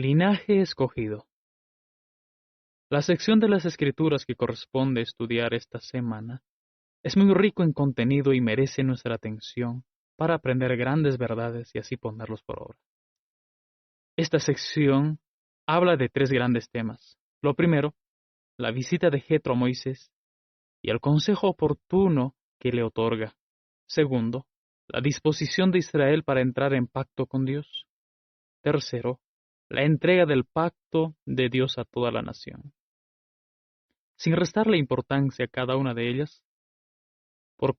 Linaje escogido. La sección de las Escrituras que corresponde estudiar esta semana es muy rico en contenido y merece nuestra atención para aprender grandes verdades y así ponerlos por obra. Esta sección habla de tres grandes temas. Lo primero, la visita de Jetro a Moisés y el consejo oportuno que le otorga. Segundo, la disposición de Israel para entrar en pacto con Dios. Tercero, la entrega del pacto de Dios a toda la nación. Sin restarle importancia a cada una de ellas, por,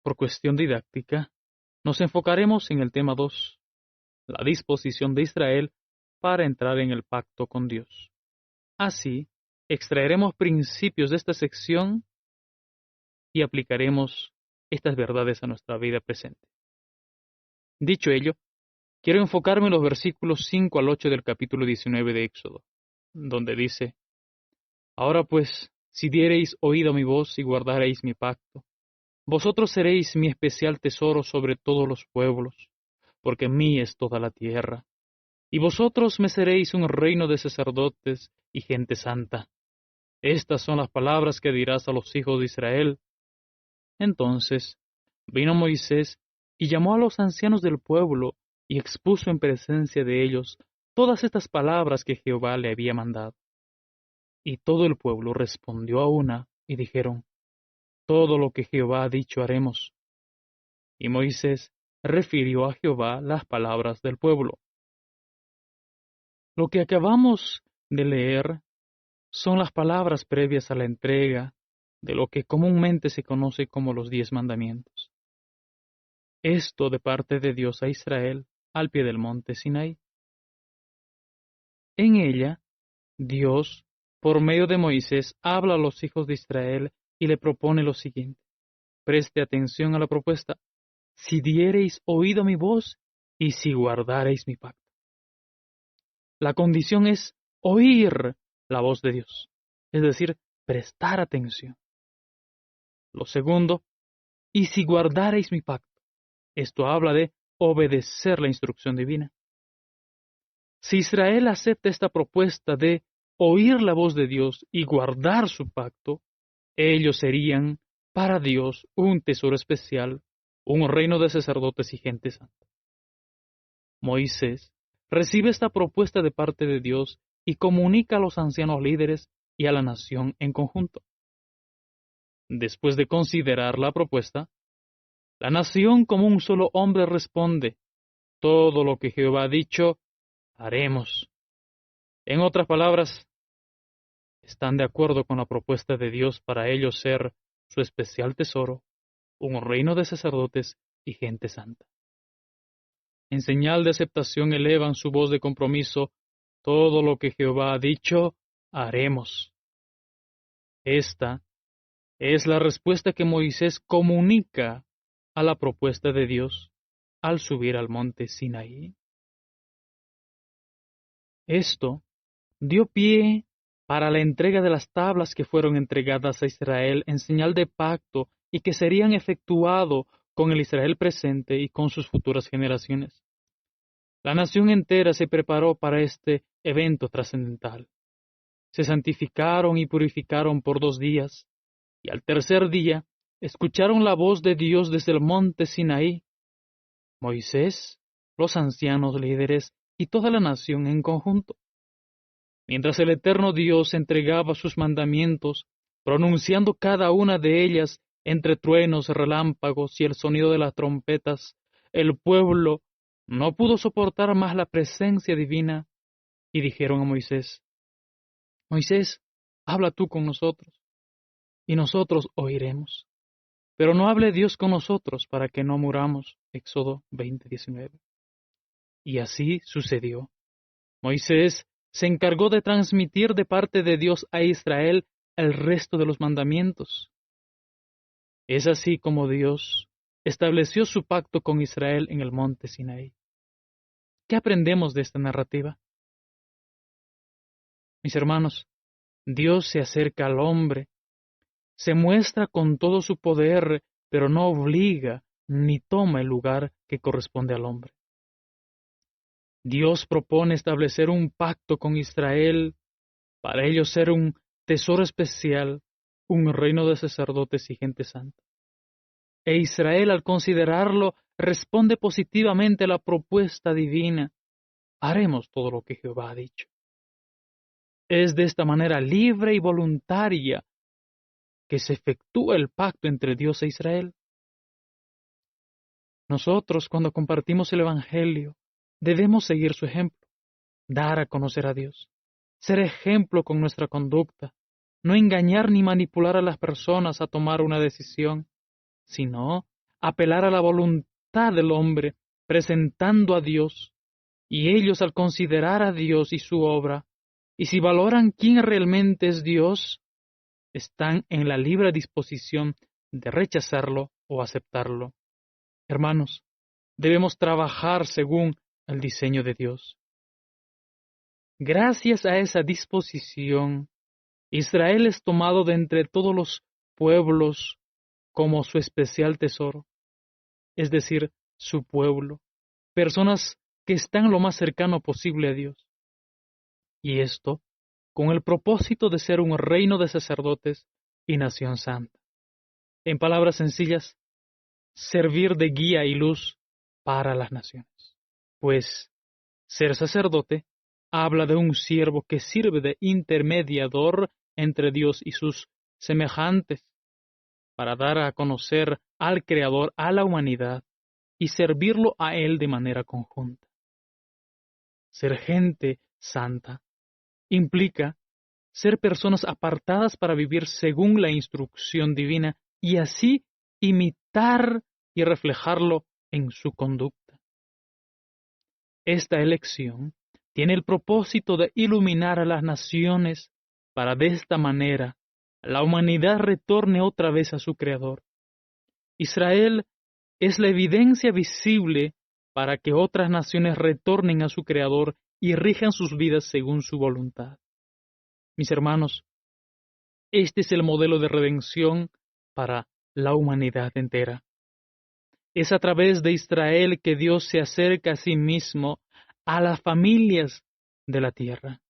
por cuestión didáctica, nos enfocaremos en el tema 2, la disposición de Israel para entrar en el pacto con Dios. Así, extraeremos principios de esta sección y aplicaremos estas verdades a nuestra vida presente. Dicho ello, quiero enfocarme en los versículos 5 al 8 del capítulo 19 de Éxodo, donde dice: Ahora pues, si diereis oído a mi voz y guardareis mi pacto, vosotros seréis mi especial tesoro sobre todos los pueblos, porque mí es toda la tierra. Y vosotros me seréis un reino de sacerdotes y gente santa. Estas son las palabras que dirás a los hijos de Israel. Entonces vino Moisés y llamó a los ancianos del pueblo y expuso en presencia de ellos todas estas palabras que Jehová le había mandado. Y todo el pueblo respondió a una y dijeron: Todo lo que Jehová ha dicho haremos. Y Moisés refirió a Jehová las palabras del pueblo. Lo que acabamos de leer son las palabras previas a la entrega de lo que comúnmente se conoce como los 10 mandamientos. Esto de parte de Dios a Israel al pie del monte Sinaí. En ella, Dios, por medio de Moisés, habla a los hijos de Israel y le propone lo siguiente. Preste atención a la propuesta: si diereis oído a mi voz y si guardareis mi pacto. La condición es oír la voz de Dios, es decir, prestar atención. Lo segundo, y si guardareis mi pacto. Esto habla de obedecer la instrucción divina. Si Israel acepta esta propuesta de oír la voz de Dios y guardar su pacto, ellos serían para Dios un tesoro especial, un reino de sacerdotes y gente santa. Moisés recibe esta propuesta de parte de Dios y comunica a los ancianos líderes y a la nación en conjunto. Después de considerar la propuesta, la nación como un solo hombre responde: todo lo que Jehová ha dicho, haremos. En otras palabras, están de acuerdo con la propuesta de Dios para ellos ser su especial tesoro, un reino de sacerdotes y gente santa. En señal de aceptación elevan su voz de compromiso: todo lo que Jehová ha dicho, haremos. Esta es la respuesta que Moisés comunica a la propuesta de Dios al subir al monte Sinaí. Esto dio pie para la entrega de las tablas que fueron entregadas a Israel en señal de pacto y que serían efectuado con el Israel presente y con sus futuras generaciones. La nación entera se preparó para este evento trascendental. Se santificaron y purificaron por 2 días, y al tercer día escucharon la voz de Dios desde el monte Sinaí. Moisés, los ancianos líderes y toda la nación en conjunto. Mientras el eterno Dios entregaba sus mandamientos, pronunciando cada una de ellas entre truenos, relámpagos y el sonido de las trompetas, el pueblo no pudo soportar más la presencia divina y dijeron a Moisés: Moisés, habla tú con nosotros y nosotros oiremos. Pero no hable Dios con nosotros para que no muramos. Éxodo 20:19. Y así sucedió. Moisés se encargó de transmitir de parte de Dios a Israel el resto de los mandamientos. Es así como Dios estableció su pacto con Israel en el monte Sinaí. ¿Qué aprendemos de esta narrativa? Mis hermanos, Dios se acerca al hombre, se muestra con todo su poder, pero no obliga ni toma el lugar que corresponde al hombre. Dios propone establecer un pacto con Israel para ellos ser un tesoro especial, un reino de sacerdotes y gente santa. E Israel, al considerarlo, responde positivamente a la propuesta divina. Haremos todo lo que Jehová ha dicho. Es de esta manera libre y voluntaria que se efectúa el pacto entre Dios e Israel. Nosotros, cuando compartimos el Evangelio, debemos seguir su ejemplo, dar a conocer a Dios, ser ejemplo con nuestra conducta, no engañar ni manipular a las personas a tomar una decisión, sino apelar a la voluntad del hombre, presentando a Dios, y ellos al considerar a Dios y su obra, y si valoran quién realmente es Dios, están en la libre disposición de rechazarlo o aceptarlo. Hermanos, debemos trabajar según el diseño de Dios. Gracias a esa disposición, Israel es tomado de entre todos los pueblos como su especial tesoro, es decir, su pueblo, personas que están lo más cercano posible a Dios. Y esto con el propósito de ser un reino de sacerdotes y nación santa. En palabras sencillas, servir de guía y luz para las naciones. Pues ser sacerdote habla de un siervo que sirve de intermediador entre Dios y sus semejantes, para dar a conocer al Creador a la humanidad y servirlo a Él de manera conjunta. Ser gente santa implica ser personas apartadas para vivir según la instrucción divina y así imitar y reflejarlo en su conducta. Esta elección tiene el propósito de iluminar a las naciones para de esta manera la humanidad retorne otra vez a su Creador. Israel es la evidencia visible para que otras naciones retornen a su Creador y rijan sus vidas según su voluntad. Mis hermanos, este es el modelo de redención para la humanidad entera. Es a través de Israel que Dios se acerca a sí mismo a las familias de la tierra.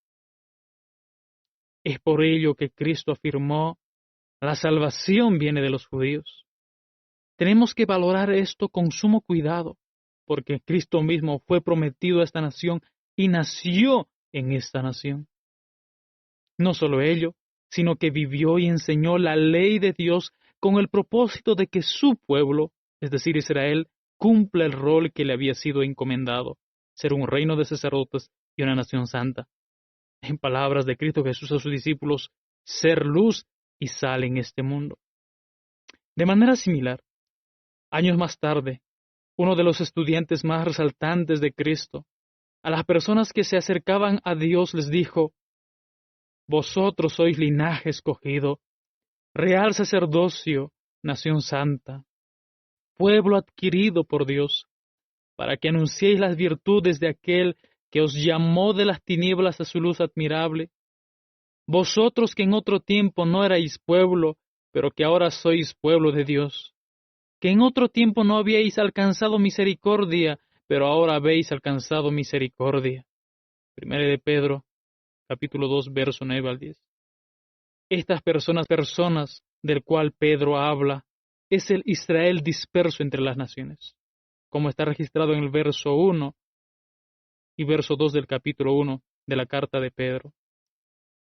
Es por ello que Cristo afirmó, la salvación viene de los judíos. Tenemos que valorar esto con sumo cuidado, porque Cristo mismo fue prometido a esta nación y nació en esta nación. No solo ello, sino que vivió y enseñó la ley de Dios con el propósito de que su pueblo, es decir, Israel, cumpla el rol que le había sido encomendado, ser un reino de sacerdotes y una nación santa. En palabras de Cristo Jesús a sus discípulos, ser luz y sal en este mundo. De manera similar, años más tarde, uno de los estudiantes más resaltantes de Cristo, a las personas que se acercaban a Dios les dijo, vosotros sois linaje escogido, real sacerdocio, nación santa, pueblo adquirido por Dios, para que anunciéis las virtudes de aquel que os llamó de las tinieblas a su luz admirable. Vosotros que en otro tiempo no erais pueblo, pero que ahora sois pueblo de Dios, que en otro tiempo no habíais alcanzado misericordia, pero ahora habéis alcanzado misericordia. Primera de Pedro, capítulo 2, verso 9 al 10. Estas personas del cual Pedro habla, es el Israel disperso entre las naciones, como está registrado en el verso 1 y verso 2 del capítulo 1 de la carta de Pedro,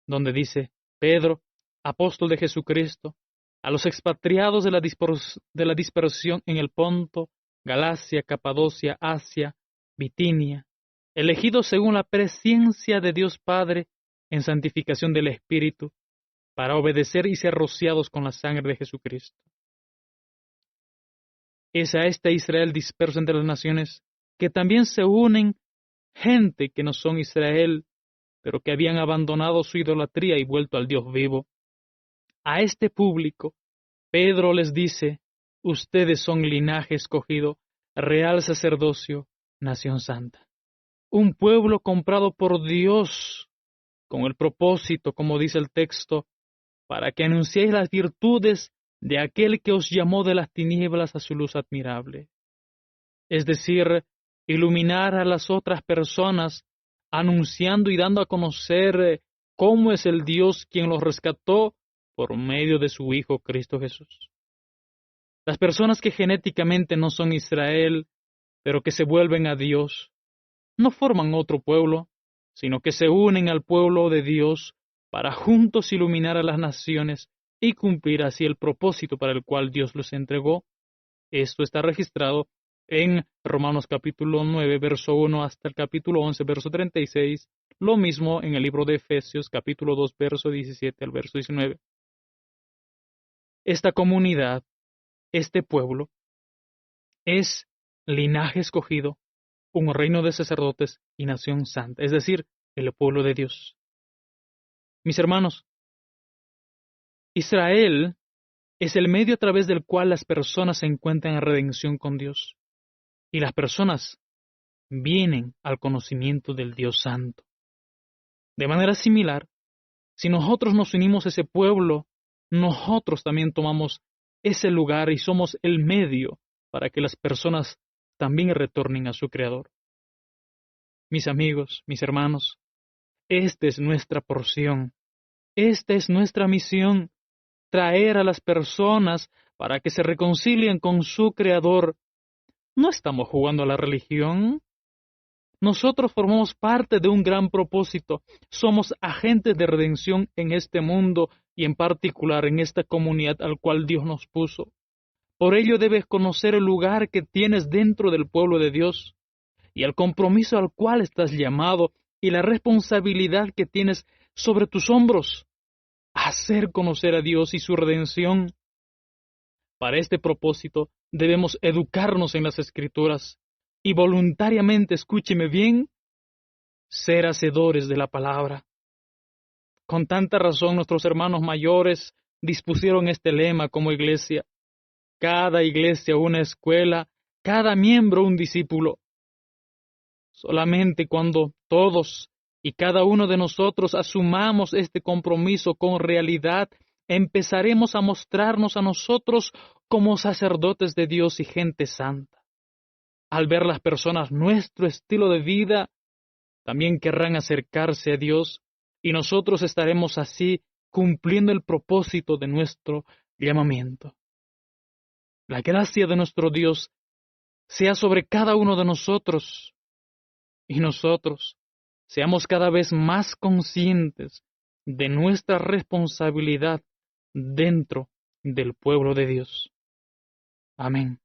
donde dice, Pedro, apóstol de Jesucristo, a los expatriados de la dispersión en el Ponto, Galacia, Capadocia, Asia, Bitinia, elegidos según la presciencia de Dios Padre en santificación del Espíritu, para obedecer y ser rociados con la sangre de Jesucristo. Es a este Israel disperso entre las naciones que también se unen gente que no son Israel, pero que habían abandonado su idolatría y vuelto al Dios vivo. A este público, Pedro les dice, ustedes son linaje escogido, real sacerdocio, nación santa. Un pueblo comprado por Dios, con el propósito, como dice el texto, para que anunciéis las virtudes de aquel que os llamó de las tinieblas a su luz admirable. Es decir, iluminar a las otras personas, anunciando y dando a conocer cómo es el Dios quien los rescató por medio de su Hijo Cristo Jesús. Las personas que genéticamente no son Israel, pero que se vuelven a Dios, no forman otro pueblo, sino que se unen al pueblo de Dios para juntos iluminar a las naciones y cumplir así el propósito para el cual Dios los entregó. Esto está registrado en Romanos capítulo 9, verso 1 hasta el capítulo 11, verso 36, lo mismo en el libro de Efesios capítulo 2, verso 17 al verso 19. Esta comunidad, este pueblo, es linaje escogido, un reino de sacerdotes y nación santa, es decir, el pueblo de Dios. Mis hermanos, Israel es el medio a través del cual las personas se encuentran en redención con Dios, y las personas vienen al conocimiento del Dios Santo. De manera similar, si nosotros nos unimos a ese pueblo, nosotros también tomamos ese lugar y somos el medio para que las personas también retornen a su Creador. Mis amigos, mis hermanos, esta es nuestra porción, esta es nuestra misión, traer a las personas para que se reconcilien con su Creador. No estamos jugando a la religión. Nosotros formamos parte de un gran propósito. Somos agentes de redención en este mundo y en particular en esta comunidad al cual Dios nos puso. Por ello debes conocer el lugar que tienes dentro del pueblo de Dios y el compromiso al cual estás llamado y la responsabilidad que tienes sobre tus hombros. Hacer conocer a Dios y su redención. Para este propósito debemos educarnos en las Escrituras y voluntariamente, escúcheme bien, ser hacedores de la palabra. Con tanta razón nuestros hermanos mayores dispusieron este lema como iglesia. Cada iglesia una escuela, cada miembro un discípulo. Solamente cuando todos y cada uno de nosotros asumamos este compromiso con realidad, empezaremos a mostrarnos a nosotros como sacerdotes de Dios y gente santa. Al ver las personas nuestro estilo de vida, también querrán acercarse a Dios y nosotros estaremos así cumpliendo el propósito de nuestro llamamiento. La gracia de nuestro Dios sea sobre cada uno de nosotros y nosotros seamos cada vez más conscientes de nuestra responsabilidad dentro del pueblo de Dios. Amén.